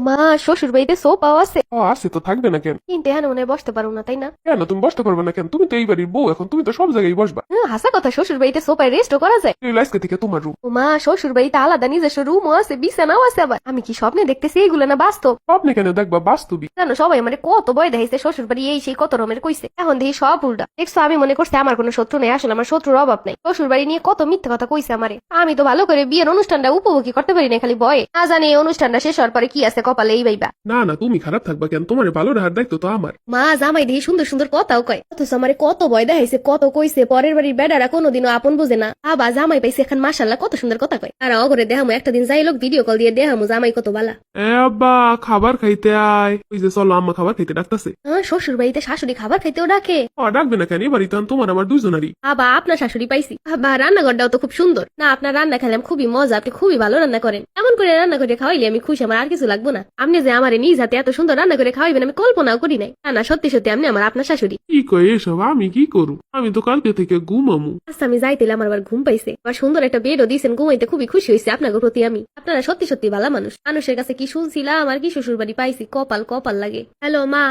মা, শ্বশুর বাড়িতে সোফাও আছে, আছে তো, থাকবে না কেন? কিন্তু এখানে মনে হয় বসতে পারো না, তাই না? কেন তুমি বসতে পারবে না কেন? তুমি তো এই বাড়ির বউ, এখন তুমি তো সব জায়গায় বসবা। হাসা কথা, শ্বশুর বাড়িতে সোফায় রেস্টও করা যায়। এই আজকে থেকে তোমার রুম। মা, শ্বশুর বাড়িতে আলাদা নিজস্ব রুমও আছে, বিছানাও আছে। আবার আমি কি স্বপ্নে দেখতেছি এগুলো না বাস্তব? স্বপ্নে কেন দেখবা, বাস্তবিক। জানো, সবাই মানে কত ভয় দেখাইছে শ্বশুর বাড়ি এই সেই কত রকমের কইছে, এখন দেখি সব উল্টা। দেখছো, আমি মনে করছি আমার কোনো শত্রু নেই, আসলে আমার শত্রুর অভাব নাই। শ্বশুর বাড়ি নিয়ে কত মিথ্যে কথা কইছে আমারে। আমি তো ভালো করে বিয়ের অনুষ্ঠানটা উপভোগই করতে পারি না, খালি ভয়ে। না জানি এই অনুষ্ঠানটা শেষ হওয়ার পরে কি আছে কপালে এই ভাইবা। না না, তুমি খারাপ থাকবা কেন? তোমার ভালো রাখার দায়িত্ব তো আমার। মা, জামাই দিয়ে সুন্দর সুন্দর কথাও কয়, অথচ আমারে কত ভয় দেখাইছে, কত কইছে। পরের বাড়ির বেডারা কোনোদিনও আপন বুঝে না। আবার জামাই পাইছে এখন, মাশাল্লাহ কত সুন্দর কথা কয়। আর অগরে দেহামো একটা দিন যাই লোক ভিডিও কল দিয়ে দেহামো জামাই কত বালা। আব্বা খাবার খাইতে আয়। ওই যে চলো, আম্মা খাবার খাইতে ডাকতেছে। শ্বশুর বাড়িতে শাশুড়ি খাবার খাইতেও ডাকে? ডাকবে না কেন? এবারই তো তোমার আমার দুজনারই। আবার আপনার শাশুড়ি পাইছি। আবার রান্নাঘরটাও তো খুব সুন্দর। না, আপনার রান্না খেলাম খুবই মজা, আপনি খুবই ভালো রান্না করেন। এমন করে রান্না করে খাওয়াইলে আমি খুশি, আমার আর কিছু লাগবো না। আপনি যে আমার নিজ হাতে এত সুন্দর রান্না করে খাওয়াইবেন আমি কল্পনাও করি নাই। না না, সত্যি সত্যি আপনি আমার আপনার শাশুড়ি। কি কয় এসব? আমি কি করু? আমি তো কালকে থেকে ঘুমামু। আচ্ছা, আমি যাইতেলে আমার আবার ঘুম পাইছে। আবার সুন্দর একটা বেডও দিয়েছেন, ঘুমাইতে খুবই খুশি হয়েছে আপনার প্রতি আমি। আপনারা সত্যি সত্যি ভালো মানুষ। মানুষের কাছে কি শুনছিলাম, আর কি শ্বশুর বাড়ি পাইছি, কপাল কপাল লাগে। হ্যালো মা।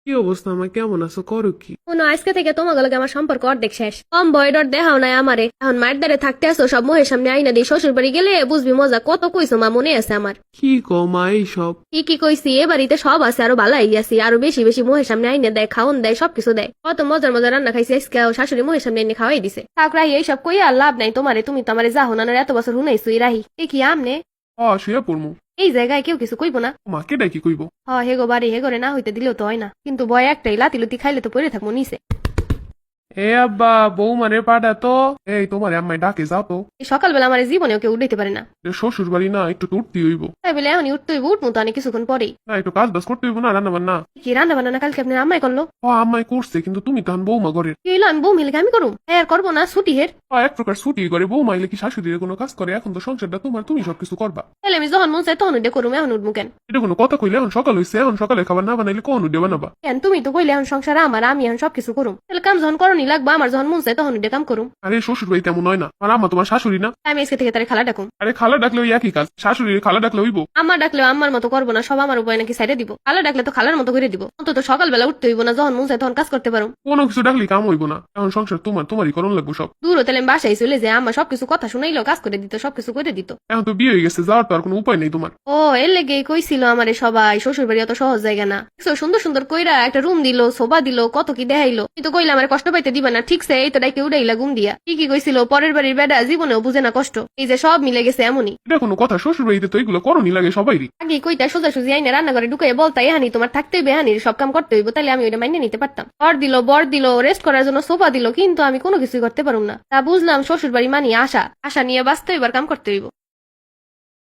কি অবস্থা আমার? কেমন আছো? করো কি? কোনো আজকে থেকে তোমাকে লগে আমার সম্পর্ক অর্ধেক শেষ। কম বয়ডর দেখাও নাই আমারে। এখন মায়ের দ্বারে থাকতে আসো, সব মোহের সামনে আইনা দিয়ে শ্বশুর বাড়ি গেলে বুঝবি মজা। কত কইছো মা, মনে আছে আমার। কি কও মা এইসব? কি কইছি, এ বাড়িতে সব আছে, আরো ভালাই আছি। আরো বেশি বেশি মোহের সামনে আইনে দেয়, খাওন দেয়, সবকিছু দেয়। কত মজার মজার রান্না খাইছি আজকে, শাশুড়ি মোহের সামনে এনে খাওয়াই দিছে। থাকরাই এইসব কই আর লাভ নাই তোমারে। তুমি তো আমারে যাহো না, এত বছর হুনাইছো রাহি। এ কি আমনে শুয়ে পড়মু। এই জায়গায় কেউ কিছু কইব না? মাকে ডাকি কইব? হেগো বাড়ি হেগরে না হইতে দিলেও তো হয় না, কিন্তু ভয় একটাই, লাতি লুতি খাইলে তো পড়ে থাকবো নিচে। এ আব্বা, বৌমারে পাঠা তো। এই তোমার আম্মাই ডাকে, যাও তো। এই সকালবেলা আমার জীবনেও কেউ উঠাইতে পারে না। শ্বশুর বাড়ি না, একটু তো উঠতে হইব। তাই বলে এমনই উঠতে হইব? উঠবো তো অনেক কিছুক্ষণ পরেই। না, একটু কাজ বাজ করতে হইব না, রান্না বান্না। কি রান্না বান্না কালকে আপনার আম্মাই করলো? আম্মাই করছে, কিন্তু তুমি তখন বৌমা ঘরের। কি হইলো, আমি বউ মিলে আমি করুম? হ্যাঁ, আর করবো না, ছুটি হের। এক প্রকার ছুটি করে বৌমা এলে কি শাশুড়ির কোনো কাজ করে? এখন তো সংসারটা তোমার, তুমি সবকিছু করবা। তাহলে আমি যখন মন চাই তখন উঠে করুম, এখন উঠবো কেন? এটা কোনো কথা কইলে? এখন সকাল হইছে, এখন সকালে খাবার না বানাইলে কোন উঠে বানাবা? কেন, তুমি তো কইলে এখন সংসার আমার, আমি এখন সবকিছু করুম। তাহলে কাম যখন করনি লাগবা, আমার যখন মন চাই তখন উঠে কাম করুম। আরে শ্বশুর বাড়ি তেমন হয় না, আর আম্মা তোমার শাশুড়ি না। আমি আজকে থেকে তার খালা ডাকুম। আরে খালা ডাকলে ওই একই কাজ, শাশুড়ির খালা ডাকলে হইব। আম্মা ডাকলেও আম্মার মতো করবো না, সব আমার উপায় নাকি সাইডে দিব। খালা ডাকলে তো খালার মতো করে দিব। অন্তত সকালবেলা উঠতে হইব না, যখন মন চাই তখন কাজ করতে পারো। কোনো কিছু ডাকলে কাম হইব না, এখন সংসার তোমার, তোমারই করণ লাগবো সব। দূর তাহলে আমি বাসায় চলে যে আম্মা সবকিছু কথা শুনাইলো, কাজ করে দিত, সবকিছু করে দিত। এখন তো বিয়ে হয়ে গেছে, যাওয়ার তো আর কোনো উপায় নেই তোমার। ও, এর লেগে কইছিল আমারে সবাই শ্বশুর বাড়ি অত সহজ জায়গা না। সুন্দর সুন্দর কইরা একটা রুম দিল, সোফা দিল, কত কি দেখাইলো। কিন্তু কইলা আমার কষ্ট পাইতে দিবা না, ঠিকছে এই তো ডাইকে উড়াইলা ঘুম দিয়া। কি কইছিল, পরের বাড়ির বেডা জীবনেও বুঝে না কষ্ট। এই যে সব মিলে গেছে এমনই। এটা কোনো কথা? শ্বশুর বাড়িতে তো এগুলো করণই লাগে সবাইরই। আগে কইটা সোজাসুজি আইনে রান্নাঘরে ঢুকাই বলতা, এহানি তোমার থাকতে হইবে, এহানির সব কাম করতে হইব, তাহলে আমি ওইটা মাইনে নিতে পারতাম। বর দিল, রেস্ট করার জন্য সোফা দিল, কিন্তু আমি কোনো কিছুই করতে পারুম না। তা বুঝলাম শ্বশুর বাড়ি মানি আশা নিয়ে বাঁচতে হইবার, কাম করতে হইব।